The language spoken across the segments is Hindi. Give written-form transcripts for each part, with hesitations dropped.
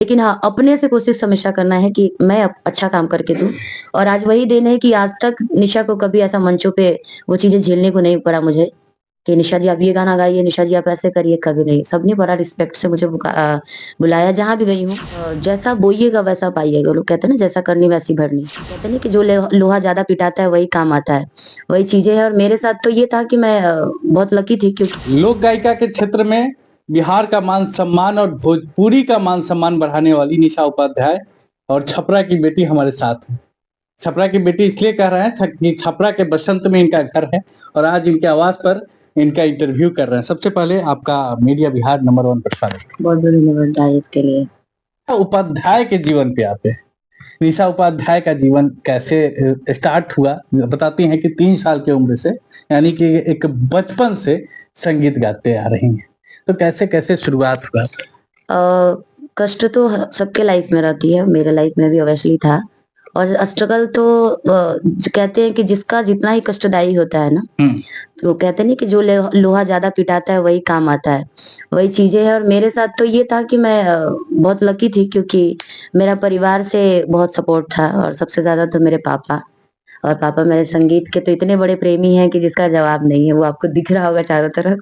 लेकिन हाँ, अपने से कोशिश हमेशा करना है कि मैं अच्छा काम करके दूँ और आज वही दिन है कि आज तक निशा को कभी ऐसा मंचों पे वो चीज़ें झेलने को नहीं पड़ा मुझे, कि निशा जी आप ये गाना गाइए, निशा जी आप ऐसे करिए, कभी नहीं। सबने बड़ा रिस्पेक्ट से मुझे बुलाया जहाँ भी गई हूँ। जैसा बोइएगा वैसा पाइएगा। लोग कहते हैं ना जैसा करनी वैसी भरनी। कहते हैं ना कि जो लोहा ज़्यादा पिटाता है वही काम आता है। वही चीज़ें हैं और मेरे साथ तो ये था कि मैं बहुत लकी थी क्योंकि लोक गायिका के क्षेत्र में बिहार का मान सम्मान और भोजपुरी का मान सम्मान बढ़ाने वाली निशा उपाध्याय और छपरा की बेटी हमारे साथ है। छपरा की बेटी इसलिए कह रहे हैं कि छपरा के बसंत में इनका घर है और आज इनके आवास पर इनका इंटरव्यू कर रहे हैं। सबसे पहले आपका मीडिया बिहार नंबर 1 पर स्वागत है। बहुत बड़ी धन्यवाद है इसके लिए। उपाध्याय के जीवन पे आते हैं। निशा उपाध्याय का जीवन कैसे स्टार्ट हुआ? बताती हैं कि 3 साल की उम्र से, यानी कि एक बचपन से संगीत गाते आ रही हैं। तो कैसे-कैसे शुरुआत हुआ था? कष्ट तो सबके लाइफ में रहती है, मेरे लाइफ में भी ऑब्वियसली था और स्ट्रगल तो कहते हैं कि जिसका जितना ही कष्टदायी होता है ना, हुँ। तो कहते नहीं कि जो लोहा ज़्यादा पिटाता है वही काम आता है। वही चीज़ें हैं और मेरे साथ तो ये था कि मैं बहुत लकी थी क्योंकि मेरा परिवार से बहुत सपोर्ट था और सबसे ज़्यादा तो मेरे पापा और पापा मेरे संगीत के तो इतने बड़े प्रेमी हैं कि जिसका जवाब नहीं है, वो आपको दिख रहा होगा चारों तरफ।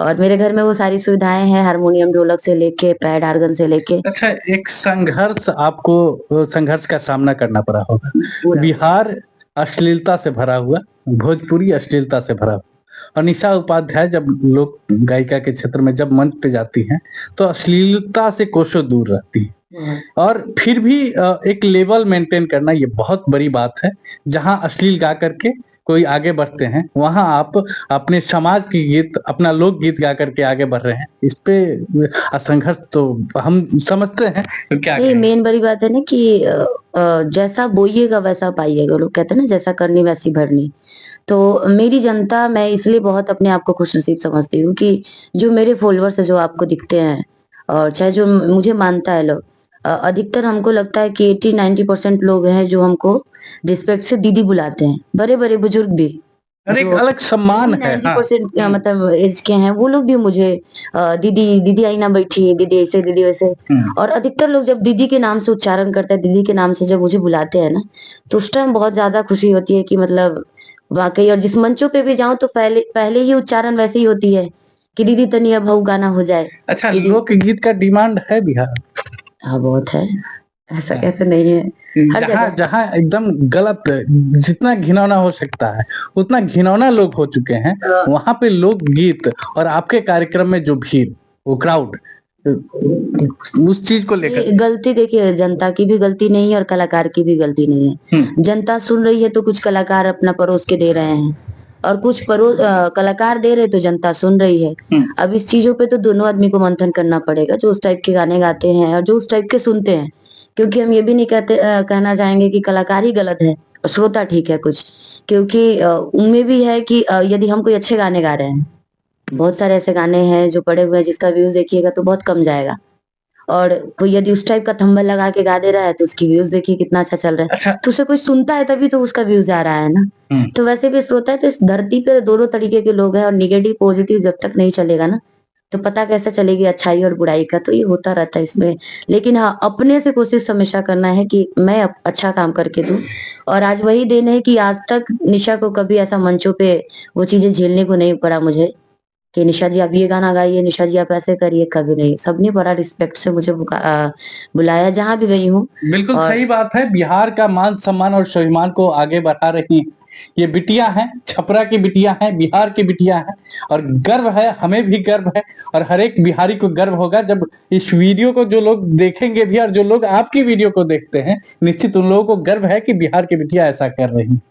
और मेरे घर में वो सारी सुविधाएँ हैं, हारमोनियम, ढोलक से लेके पैड ऑर्गन से लेके अच्छा, एक संघर्ष आपको संघर्ष का सामना करना पड़ा होगा। पूरा। बिहार अश्लीलता से भरा हुआ, भोजपुरी अश्लीलता से भरा हुआ और निशा उपाध्याय जब लोक गायिका के क्षेत्र में जब मंच पे जाती हैं, तो अश्लीलता से कोसों दूर रहती हैं। और फिर भी एक लेवल मेंटेन करना ये बहुत बड़ी बात है। जहाँ अश्लील गा करके कोई आगे बढ़ते हैं, वहाँ आप अपने समाज की गीत, अपना लोक गीत गा करके आगे बढ़ रहे हैं। इस पे संघर्ष तो हम समझते हैं, तो क्या नहीं, कहें? मेन बड़ी बात है ना कि जैसा बोइएगा वैसा पाइएगा। लोग कहते हैं ना जैसा करनी वैसी भरनी। तो मेरी जनता मैं इसलिए बहुत अपने आप को खुशनसीब समझती हूँ कि जो मेरे फॉलोअर्स हैं जो आपको दिखते हैं और चाहे जो मुझे मानता है लोग, अधिकतर हमको लगता है कि 80-90% लोग हैं जो हमको रिस्पेक्ट से दीदी बुलाते हैं। बड़े-बड़े बुजुर्ग भी और एक जो अलग सम्मान है। हाँ। 90% हुँ, मतलब एज के हैं, वो लोग भी मुझे दीदी दीदी आई ना बैठी, दीदी ऐसे, दीदी वैसे। हुँ। और अधिकतर लोग जब दीदी के नाम से उच्चारण करते हैं, दीदी के नाम से जब मुझे बुलाते हैं ना, तो उस टाइम बहुत ज़्यादा खुशी होती है कि मतलब वाक़ई। और जिस मंचों पे भी जाऊँ तो पहले पहले ही उच्चारण वैसे ही होती है कि दीदी तनिया भाऊ गाना हो जाए। अच्छा, दीदी लोकगीत का डिमांड है बिहार हाँ, बहुत है। ऐसा में। कैसे नहीं है? हर जहाँ जगह। जहाँ एकदम गलत, जितना घिनौना हो सकता है, उतना घिनौना लोग हो चुके हैं, वहाँ पे लोकगीत और आपके कार्यक्रम में जो भीड़, वो क्राउड उस चीज़ को लेकर ये के। गलती देखिए जनता की भी गलती नहीं है और कलाकार की भी गलती नहीं है। हुँ। जनता सुन रही है तो कुछ कलाकार अपना परोस के दे रहे हैं और कुछ कलाकार दे रहे तो जनता सुन रही है। हुँ। अब इस चीज़ों पे तो दोनों आदमी को मंथन करना पड़ेगा, जो उस टाइप के गाने गाते हैं और जो उस टाइप के सुनते हैं। क्योंकि हम ये भी नहीं कहना चाहेंगे कि कलाकार ही गलत है और श्रोता ठीक है कुछ। क्योंकि उनमें भी है कि यदि हम कोई अच्छे गाने गा रहे हैं, बहुत सारे ऐसे गाने हैं जो पड़े हुए हैं जिसका व्यूज़ देखिएगा तो बहुत कम जाएगा। और कोई यदि उस टाइप का थंबनेल लगा के गा दे रहा है तो उसकी व्यूज़ देखिए कितना अच्छा चल रहा है। अच्छा। तो उसे कोई सुनता है तभी तो उसका व्यूज़ आ रहा है ना। हुँ। तो वैसे भी श्रोता है तो इस धरती पे दोनों तरीके के लोग हैं और नेगेटिव पॉजिटिव जब तक नहीं चलेगा ना, तो पता कैसे चलेगी अच्छाई और बुराई का। तो ये होता रहता है इसमें। लेकिन हाँ, अपने से कोशिश हमेशा करना है कि मैं अच्छा काम करके दूँ और आज वही दिन है कि आज तक निशा को कभी ऐसा मंचों पे वो चीज़ें झेलने को नहीं पड़ा मुझे। कि निशा जी आप ये गाना गाइए, निशा जी आप ऐसे करिए, कभी नहीं। सबने बड़ा रिस्पेक्ट से मुझे बुलाया जहाँ भी गई हूँ। बिल्कुल और सही बात है। बिहार का मान सम्मान और स्वाभिमान को आगे बढ़ा रही हैं। ये बिटिया हैं, छपरा की बिटिया हैं, बिहार की बिटिया हैं और गर्व है, हमें भी गर्व है और हर एक बिहारी को गर्व होगा जब इस वीडियो को जो लोग देखेंगे भी और जो लोग आपकी वीडियो को देखते हैं, निश्चित उन लोगों को गर्व है कि बिहार की बिटिया ऐसा कर रही हैं।